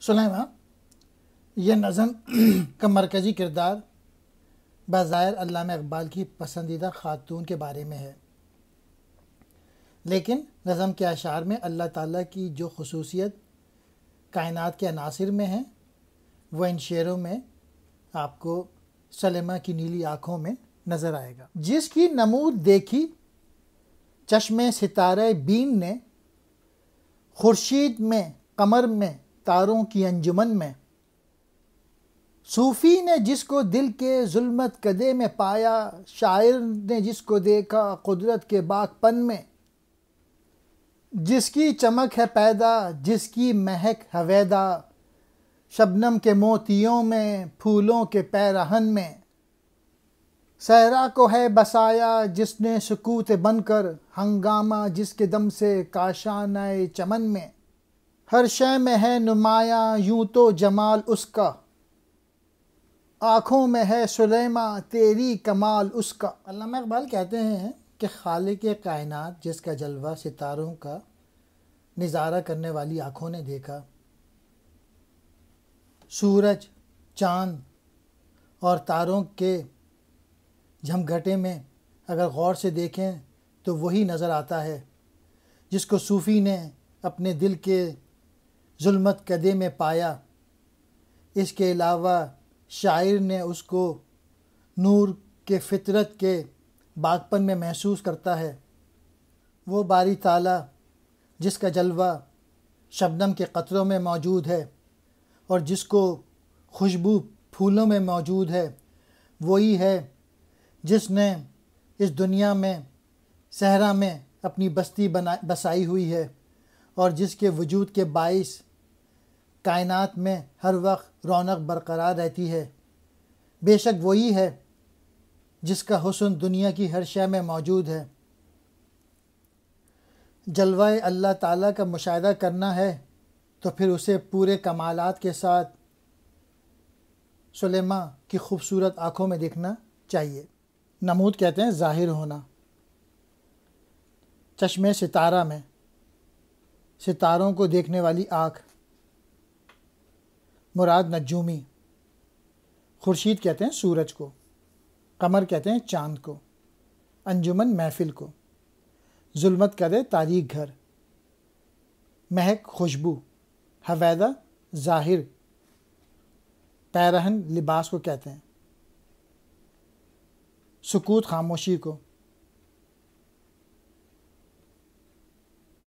سلیمان یہ نظم کا مرکزی کردار بظاہر علامہ اقبال کی پسندیدہ خاتون کے بارے میں ہے، لیکن نظم کے اشعار میں اللہ تعالیٰ کی جو خصوصیت کائنات کے عناصر میں ہیں وہ ان شعروں میں آپ کو سلیمہ کی نیلی آنکھوں میں نظر آئے گا۔ جس کی نمود دیکھی چشم ستارہ بین نے، خورشید میں قمر میں تاروں کی انجمن میں، صوفی نے جس کو دل کے ظلمت کدے میں پایا، شاعر نے جس کو دیکھا قدرت کے باغپن میں، جس کی چمک ہے پیدا جس کی مہک ہویدا، شبنم کے موتیوں میں پھولوں کے پیرہن میں، صحرا کو ہے بسایا جس نے سکوت بن کر، ہنگامہ جس کے دم سے کاشانہ چمن میں، ہر شے میں ہے نمایاں یوں تو جمال اس کا، آنکھوں میں ہے سلیمہ تیری کمال اس کا۔ علامہ اقبال کہتے ہیں کہ خالق کائنات جس کا جلوہ ستاروں کا نظارہ کرنے والی آنکھوں نے دیکھا، سورج، چاند اور تاروں کے جھمگھٹے میں اگر غور سے دیکھیں تو وہی نظر آتا ہے جس کو صوفی نے اپنے دل کے ظلمت کدے میں پایا۔ اس کے علاوہ شاعر نے اس کو نور کے فطرت کے باغپن میں محسوس کرتا ہے۔ وہ باری تعالیٰ جس کا جلوہ شبنم کے قطروں میں موجود ہے اور جس کو خوشبو پھولوں میں موجود ہے، وہی ہے جس نے اس دنیا میں صحرا میں اپنی بستی بسائی ہوئی ہے اور جس کے وجود کے باعث کائنات میں ہر وقت رونق برقرار رہتی ہے۔ بے شک وہی ہے جس کا حسن دنیا کی ہر شے میں موجود ہے۔ جلوہ اللہ تعالیٰ کا مشاہدہ کرنا ہے تو پھر اسے پورے کمالات کے ساتھ سلیمہ کی خوبصورت آنکھوں میں دیکھنا چاہیے۔ نمود کہتے ہیں ظاہر ہونا۔ چشم ستارہ میں ستاروں کو دیکھنے والی آنکھ مراد نجومی، خورشید کہتے ہیں سورج کو، قمر کہتے ہیں چاند کو، انجمن محفل کو، ظلمت کدے تاریک گھر، مہک خوشبو، ہویدا ظاہر، پیرہن لباس کو کہتے ہیں، سکوت خاموشی کو،